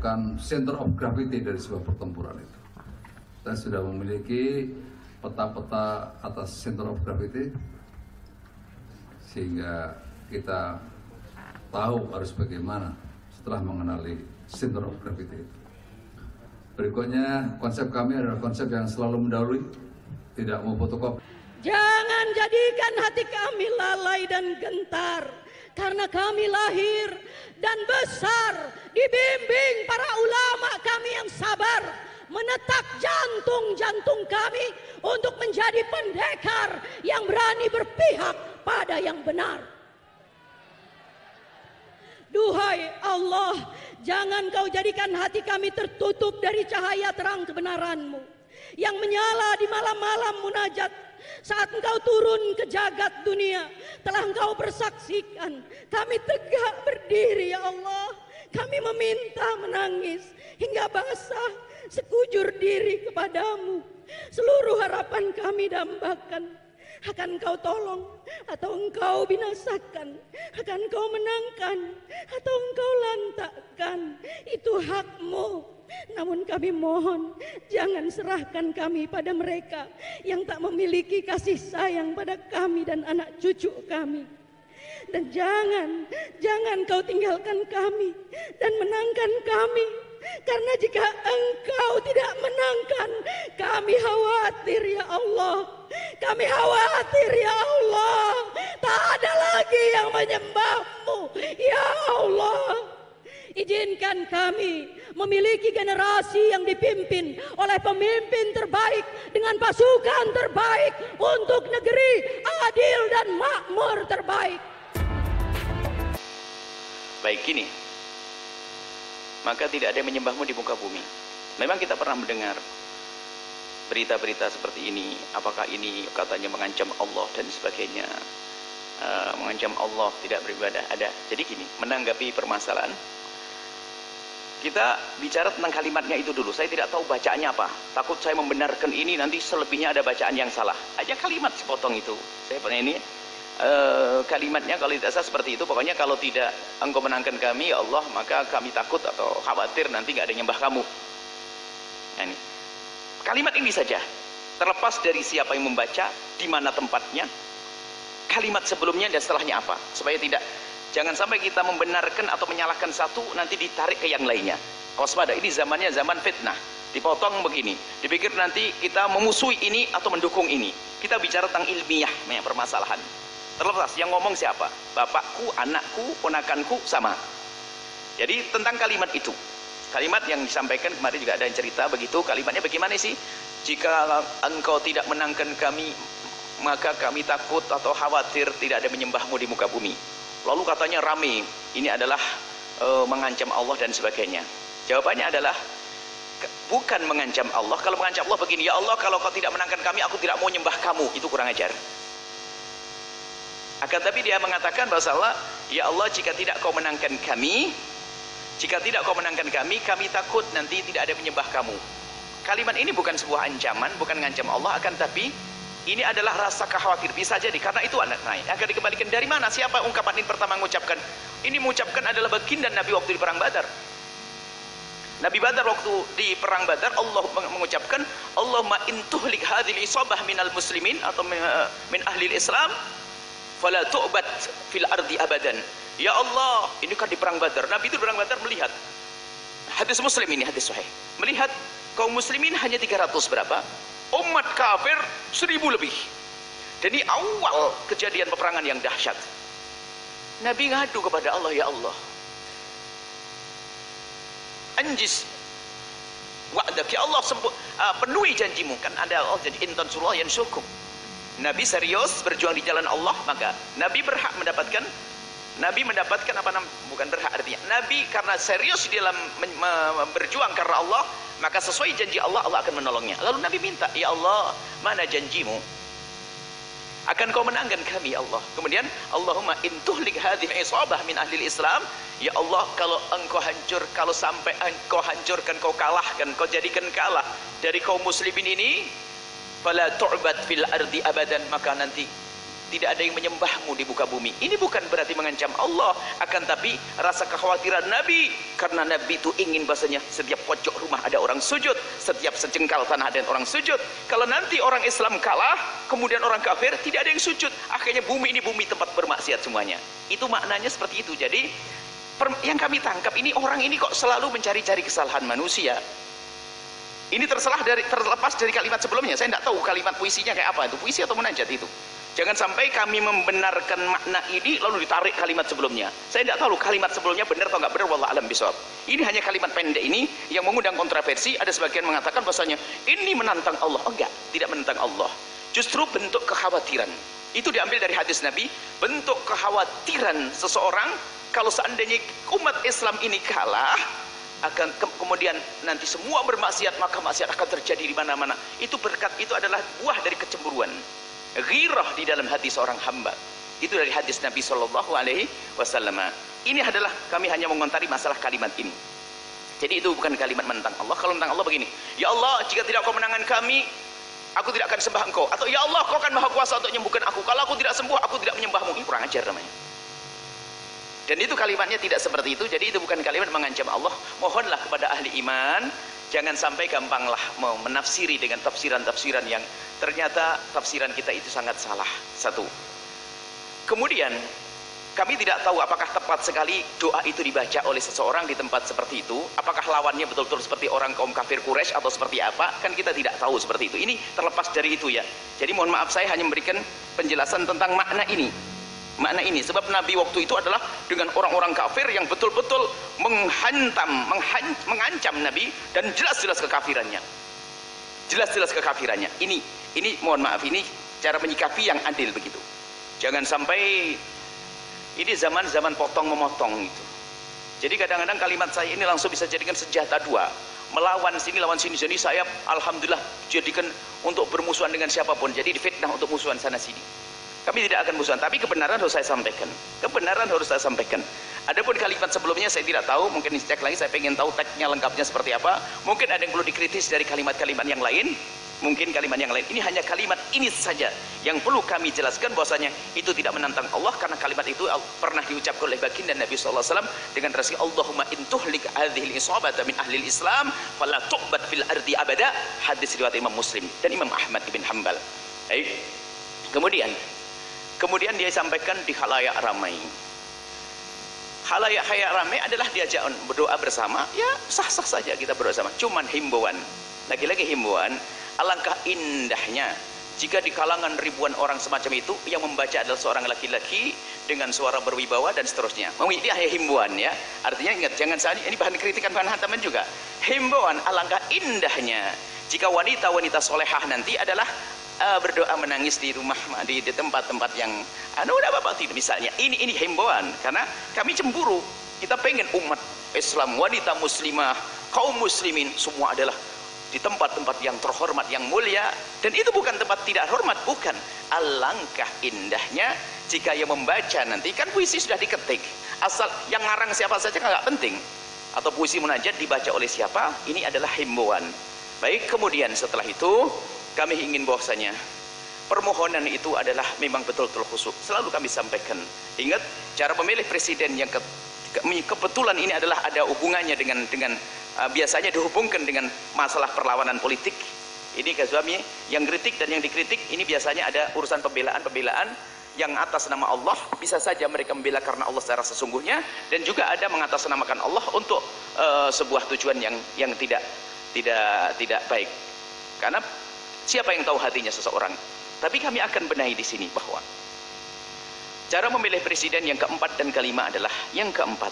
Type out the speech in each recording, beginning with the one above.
merupakan center of gravity dari sebuah pertempuran itu. Kita sudah memiliki peta-peta atas center of gravity, sehingga kita tahu harus bagaimana setelah mengenali center of gravity itu. Berikutnya, konsep kami adalah konsep yang selalu mendahului, tidak mau fotokopi. Jangan jadikan hati kami lalai dan gentar, karena kami lahir dan besar dibimbing para ulama kami yang sabar, menetak jantung-jantung kami untuk menjadi pendekar yang berani berpihak pada yang benar. Duhai Allah, jangan kau jadikan hati kami tertutup dari cahaya terang kebenaran-Mu yang menyala di malam-malam munajat. Saat Engkau turun ke jagat dunia, telah Engkau bersaksikan kami tegak berdiri, ya Allah. Kami meminta, menangis hingga basah sekujur diri kepadamu. Seluruh harapan kami dambakan. Akan Engkau tolong atau Engkau binasakan, akan Engkau menangkan atau Engkau lantakkan. Itu hak-Mu. Namun kami mohon, jangan serahkan kami pada mereka yang tak memiliki kasih sayang pada kami dan anak cucu kami. Dan jangan kau tinggalkan kami dan menangkan kami. Karena jika Engkau tidak menangkan, kami khawatir, ya Allah. Kami khawatir, ya Allah, tak ada lagi yang menyembah-Mu, ya Allah. Izinkan kami memiliki generasi yang dipimpin oleh pemimpin terbaik dengan pasukan terbaik untuk negeri adil dan makmur terbaik. Baik, gini, maka tidak ada yang menyembahmu di muka bumi. Memang kita pernah mendengar berita-berita seperti ini. Apakah ini katanya mengancam Allah dan sebagainya, mengancam Allah tidak beribadah, ada. Jadi gini, menanggapi permasalahan, kita bicara tentang kalimatnya itu dulu. Saya tidak tahu bacaannya apa, takut saya membenarkan ini nanti selebihnya ada bacaan yang salah. Aja kalimat sepotong itu, saya punya ini kalimatnya kalau tidak salah seperti itu. Pokoknya kalau tidak Engkau menangkan kami, ya Allah, maka kami takut atau khawatir nanti nggak ada yang nyembah kamu. Nah, ini kalimat ini saja, terlepas dari siapa yang membaca, di mana tempatnya, kalimat sebelumnya dan setelahnya apa, supaya tidak, jangan sampai kita membenarkan atau menyalahkan satu nanti ditarik ke yang lainnya. Waspada, ini zamannya zaman fitnah, dipotong begini, dipikir nanti kita memusuhi ini atau mendukung ini. Kita bicara tentang ilmiah permasalahan. Terlepas yang ngomong siapa, bapakku, anakku, ponakanku, sama. Jadi tentang kalimat itu, kalimat yang disampaikan kemarin juga ada yang cerita begitu. Kalimatnya bagaimana sih? Jika Engkau tidak menangkan kami, maka kami takut atau khawatir tidak ada menyembahmu di muka bumi. Lalu katanya rame, ini adalah mengancam Allah dan sebagainya. Jawabannya adalah bukan mengancam Allah. Kalau mengancam Allah begini, ya Allah, kalau Kau tidak menangkan kami, aku tidak mau nyembah kamu. Itu kurang ajar. Akan tapi dia mengatakan bahwa ya Allah, jika tidak Kau menangkan kami, jika tidak Kau menangkan kami takut nanti tidak ada menyembah kamu. Kalimat ini bukan sebuah ancaman, bukan mengancam Allah, akan tapi ini adalah rasa khawatir. Bisa jadi karena itu anak naik akan dikembalikan dari mana, siapa ungkapan ini pertama mengucapkan ini? Mengucapkan adalah baginda Nabi waktu di perang Badar. Nabi Badar waktu di perang Badar, Allah mengucapkan, Allahumma intuhlik hadhil isabah minal muslimin atau min ahli Islam fala tu'bad fil ardi abadan. Ya Allah, ini kan di perang Badar. Nabi itu di perang Badar melihat, hadis Muslim ini, hadis sahih, melihat kaum muslimin hanya 300 berapa, umat kafir 1000 lebih. Dan ini awal kejadian peperangan yang dahsyat. Nabi ngadu kepada Allah, ya Allah, anjis wa'dak, ya Allah, penuhi janjimu. Kan ada Allah jadi intan surah yang syukur. Nabi serius berjuang di jalan Allah, maka Nabi berhak mendapatkan, Nabi mendapatkan apa namanya, bukan berhak artinya, Nabi karena serius di dalam berjuang karena Allah, maka sesuai janji Allah, Allah akan menolongnya. Lalu Nabi minta, ya Allah, mana janjimu? Akan Kau menangkan kami, ya Allah. Kemudian Allahumma intuhlik hadhihi isabah min ahli Islam, ya Allah, kalau Engkau hancur, kalau sampai Engkau hancurkan, Kau kalahkan, Kau jadikan kalah dari kaum muslimin ini, fala tu'bad fil ardi abadan, maka nanti tidak ada yang menyembahmu di muka bumi. Ini bukan berarti mengancam Allah, akan tapi rasa kekhawatiran Nabi, karena Nabi itu ingin bahasanya setiap pojok rumah ada orang sujud, setiap sejengkal tanah ada orang sujud. Kalau nanti orang Islam kalah, kemudian orang kafir tidak ada yang sujud, akhirnya bumi ini bumi tempat bermaksiat semuanya. Itu maknanya seperti itu. Jadi yang kami tangkap ini, orang ini kok selalu mencari-cari kesalahan manusia. Ini terlepas dari kalimat sebelumnya. Saya tidak tahu kalimat puisinya kayak apa, itu puisi atau munajat itu. Jangan sampai kami membenarkan makna ini lalu ditarik kalimat sebelumnya. Saya tidak tahu kalimat sebelumnya benar atau nggak benar, wallahu alam bishawab. Ini hanya kalimat pendek ini yang mengundang kontroversi. Ada sebagian mengatakan bahasanya ini menantang Allah. Oh, enggak, tidak menantang Allah. Justru bentuk kekhawatiran. Itu diambil dari hadis Nabi, bentuk kekhawatiran seseorang kalau seandainya umat Islam ini kalah, akan kemudian nanti semua bermaksiat, maka maksiat akan terjadi di mana-mana. Itu berkat, itu adalah buah dari kecemburuan, ghirah di dalam hati seorang hamba. Itu dari hadis Nabi Shallallahu Alaihi Wasallam. Ini adalah, kami hanya mengomentari masalah kalimat ini. Jadi itu bukan kalimat menentang Allah. Kalau menentang Allah begini, ya Allah, jika tidak kau menangan kami, aku tidak akan sembah engkau. Atau ya Allah, kau kan maha kuasa untuk menyembuhkan aku, kalau aku tidak sembuh, aku tidak menyembahmu. Ini kurang ajar namanya. Dan itu kalimatnya tidak seperti itu. Jadi itu bukan kalimat mengancam Allah. Mohonlah kepada ahli iman, jangan sampai gampanglah mau menafsiri dengan tafsiran-tafsiran yang ternyata tafsiran kita itu sangat salah. Satu. Kemudian kami tidak tahu apakah tepat sekali doa itu dibaca oleh seseorang di tempat seperti itu. Apakah lawannya betul-betul seperti orang kaum kafir Quraisy atau seperti apa? Kan kita tidak tahu seperti itu. Ini terlepas dari itu ya. Jadi mohon maaf, saya hanya memberikan penjelasan tentang makna ini. Makna ini, sebab Nabi waktu itu adalah dengan orang-orang kafir yang betul-betul mengancam Nabi, dan jelas-jelas kekafirannya. Jelas-jelas kekafirannya. Ini mohon maaf, ini cara menyikapi yang adil begitu. Jangan sampai ini zaman-zaman potong memotong itu. Jadi kadang-kadang kalimat saya ini langsung bisa jadikan senjata dua. Melawan sini, lawan sini. Jadi saya alhamdulillah jadikan untuk bermusuhan dengan siapapun. Jadi difitnah untuk musuhan sana sini. Kami tidak akan musuhan, tapi kebenaran harus saya sampaikan. Kebenaran harus saya sampaikan. Adapun kalimat sebelumnya saya tidak tahu, mungkin cek lagi, saya pengen tahu teksnya lengkapnya seperti apa. Mungkin ada yang perlu dikritis dari kalimat-kalimat yang lain. Mungkin kalimat yang lain. Ini hanya kalimat ini saja yang perlu kami jelaskan, bahwasanya itu tidak menantang Allah, karena kalimat itu pernah diucapkan oleh baginda Nabi SAW dengan rezeki Allahumma intuhlik hadhil isabata min ahlil Islam fala tu'bad fil ardi abada. Hadis riwayat Imam Muslim dan Imam Ahmad ibn Hanbal. Baik. Kemudian dia sampaikan di khalayak ramai. Khalayak ramai adalah diajak berdoa bersama. Ya sah-sah saja kita berdoa sama. Cuman himbauan, lagi-lagi himbauan, alangkah indahnya jika di kalangan ribuan orang semacam itu yang membaca adalah seorang laki-laki dengan suara berwibawa dan seterusnya. Ini hanya himbauan ya. Artinya ingat, jangan saja ini bahan kritikan, bahan hantaman juga. Himbauan, alangkah indahnya jika wanita-wanita solehah nanti adalah berdoa menangis di rumah, di tempat-tempat yang udah bapak tidak misalnya. Ini himbauan, karena kami cemburu. Kita pengen umat Islam, wanita muslimah, kaum muslimin semua adalah di tempat-tempat yang terhormat, yang mulia. Dan itu bukan tempat tidak hormat, bukan. Alangkah indahnya jika yang membaca nanti, kan puisi sudah diketik, asal yang ngarang siapa saja nggak penting, atau puisi munajat dibaca oleh siapa, ini adalah himbauan. Baik, kemudian setelah itu kami ingin bahwasanya permohonan itu adalah memang betul-betul khusyuk. Selalu kami sampaikan. Ingat, cara memilih presiden yang kebetulan ini adalah ada hubungannya dengan biasanya dihubungkan dengan masalah perlawanan politik. Ini suami yang kritik dan yang dikritik ini biasanya ada urusan pembelaan yang atas nama Allah. Bisa saja mereka membela karena Allah secara sesungguhnya, dan juga ada mengatasnamakan Allah untuk sebuah tujuan yang tidak baik. Karena siapa yang tahu hatinya seseorang? Tapi kami akan benahi di sini bahwa cara memilih presiden yang keempat dan kelima adalah yang keempat.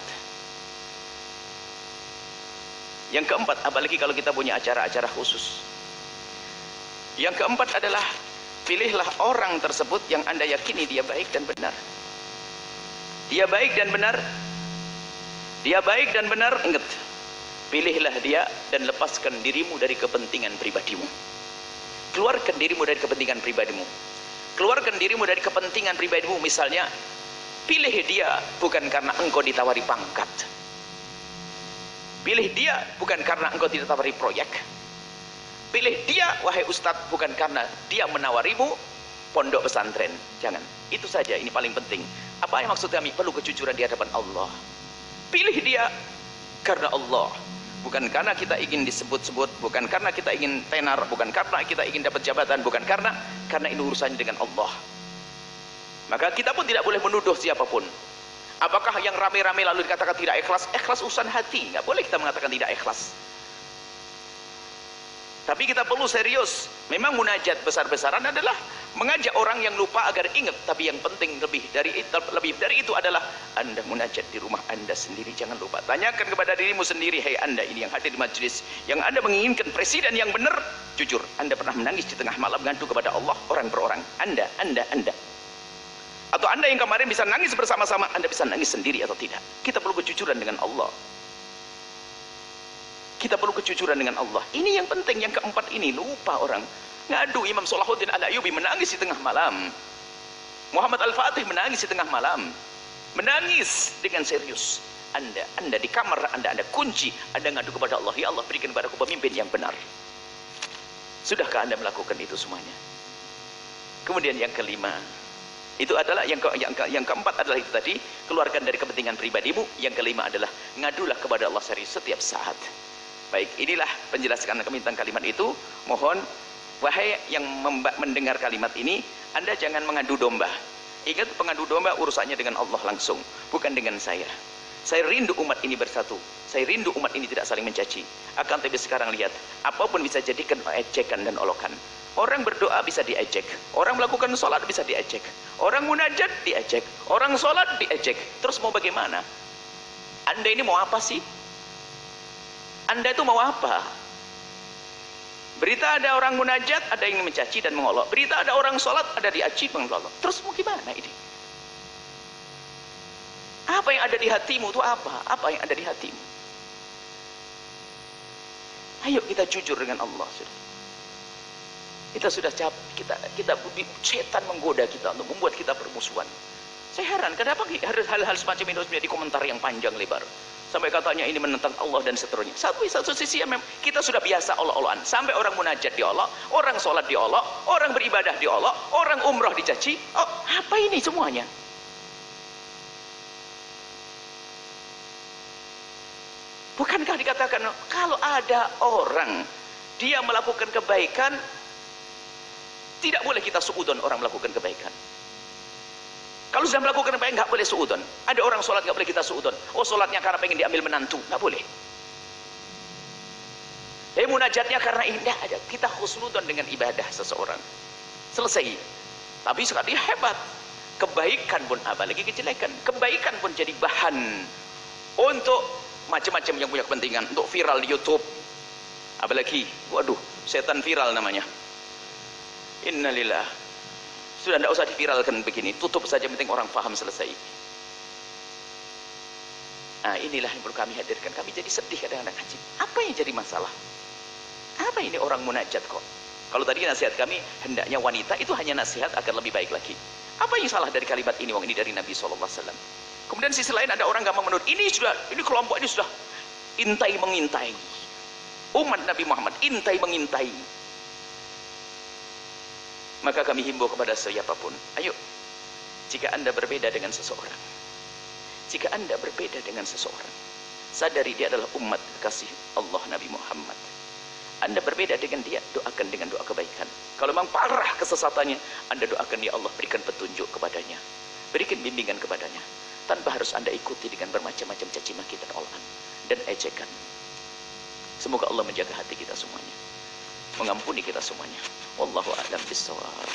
Yang keempat, apalagi kalau kita punya acara-acara khusus. Yang keempat adalah pilihlah orang tersebut yang Anda yakini dia baik dan benar. Dia baik dan benar. Dia baik dan benar, ingat. Pilihlah dia dan lepaskan dirimu dari kepentingan pribadimu. Keluarkan dirimu dari kepentingan pribadimu. Keluarkan dirimu dari kepentingan pribadimu. Misalnya, pilih dia bukan karena engkau ditawari pangkat. Pilih dia bukan karena engkau ditawari proyek. Pilih dia, wahai ustadz, bukan karena dia menawarimu. pondok pesantren. Jangan. Itu saja, ini paling penting. Apa yang maksud kami? Perlu kejujuran di hadapan Allah. Pilih dia karena Allah. Bukan karena kita ingin disebut-sebut, bukan karena kita ingin tenar, bukan karena kita ingin dapat jabatan, bukan karena ini urusannya dengan Allah. Maka kita pun tidak boleh menuduh siapapun. Apakah yang rame-rame lalu dikatakan tidak ikhlas? Ikhlas urusan hati, nggak boleh kita mengatakan tidak ikhlas. Tapi kita perlu serius. Memang munajat besar-besaran adalah mengajak orang yang lupa agar ingat. Tapi yang penting lebih dari itu adalah Anda munajat di rumah Anda sendiri. Jangan lupa. Tanyakan kepada dirimu sendiri, hai Anda ini yang hadir di majelis, yang Anda menginginkan presiden yang benar, jujur, Anda pernah menangis di tengah malam ngadu kepada Allah orang per orang? Anda. Atau Anda yang kemarin bisa nangis bersama-sama, Anda bisa nangis sendiri atau tidak? Kita perlu kejujuran dengan Allah. Kita perlu kejujuran dengan Allah. Ini yang penting. Yang keempat ini lupa orang. Ngadu Imam Salahuddin Al-Ayyubi menangis di tengah malam. Muhammad Al-Fatih menangis di tengah malam. Menangis dengan serius. Anda di kamar Anda kunci, Anda ngadu kepada Allah, ya Allah berikan kepada aku pemimpin yang benar. Sudahkah Anda melakukan itu semuanya? Kemudian yang kelima, itu adalah yang keempat adalah itu tadi, keluarkan dari kepentingan pribadimu. Yang kelima adalah ngadulah kepada Allah setiap saat. Baik, inilah penjelasan kami tentang kalimat itu. Mohon, wahai yang mendengar kalimat ini, Anda jangan mengadu domba. Ingat, pengadu domba urusannya dengan Allah langsung, bukan dengan saya. Saya rindu umat ini bersatu. Saya rindu umat ini tidak saling mencaci. Akan tapi sekarang lihat, apapun bisa jadikan ejekan dan olokan. Orang berdoa bisa diejek, orang melakukan sholat bisa diejek, orang munajat diejek, orang sholat diejek. Terus mau bagaimana? Anda ini mau apa sih? Anda itu mau apa? Berita ada orang munajat, ada yang mencaci dan mengolok. Berita ada orang sholat, ada diaci mengolok. Terus mau gimana ini? Apa yang ada di hatimu itu apa? Apa yang ada di hatimu? Ayo kita jujur dengan Allah. Kita sudah capek, kita setan menggoda kita untuk membuat kita bermusuhan. Saya heran, kenapa hal-hal semacam ini harus menjadi komentar yang panjang lebar? Sampai katanya ini menentang Allah dan seterusnya. Satu sisi yang kita sudah biasa olok-olokan. Sampai orang munajat diolok, orang sholat diolok, orang beribadah diolok, orang umroh dicaci. Oh, apa ini semuanya? Bukankah dikatakan kalau ada orang dia melakukan kebaikan, tidak boleh kita suudon orang melakukan kebaikan. Kalau sudah melakukan kebaikan nggak boleh suudon. Ada orang sholat nggak boleh kita suudon. Oh, sholatnya karena pengen diambil menantu, nggak boleh. Munajatnya karena indah aja. Kita husnudon dengan ibadah seseorang. Selesai. Tapi sekali hebat. Kebaikan pun apalagi kejelekan. Kebaikan pun jadi bahan untuk macam-macam yang punya kepentingan, untuk viral di YouTube. Apalagi, waduh, setan viral namanya. Innalillah. Sudah tidak usah diviralkan begini, tutup saja, penting orang paham, selesai. Nah, inilah yang perlu kami hadirkan. Kami jadi sedih kadang-kadang. Apa yang jadi masalah? Apa ini orang munajat kok? Kalau tadi nasihat kami, hendaknya wanita itu hanya nasihat agar lebih baik lagi. Apa yang salah dari kalimat ini? Wong ini dari Nabi SAW. Kemudian sisi lain ada orang gampang menurut. Ini kelompok ini sudah intai mengintai. Umat Nabi Muhammad intai mengintai. Maka kami himbau kepada siapapun, ayo, jika Anda berbeda dengan seseorang, sadari dia adalah umat kasih Allah Nabi Muhammad. Anda berbeda dengan dia, doakan dengan doa kebaikan. Kalau memang parah kesesatannya, Anda doakan, ya Allah berikan petunjuk kepadanya, berikan bimbingan kepadanya, tanpa harus Anda ikuti dengan bermacam-macam caci maki dan olahan dan ejekan. Semoga Allah menjaga hati kita semuanya, mengampuni kita semuanya. Wallahu a'lam bishawab.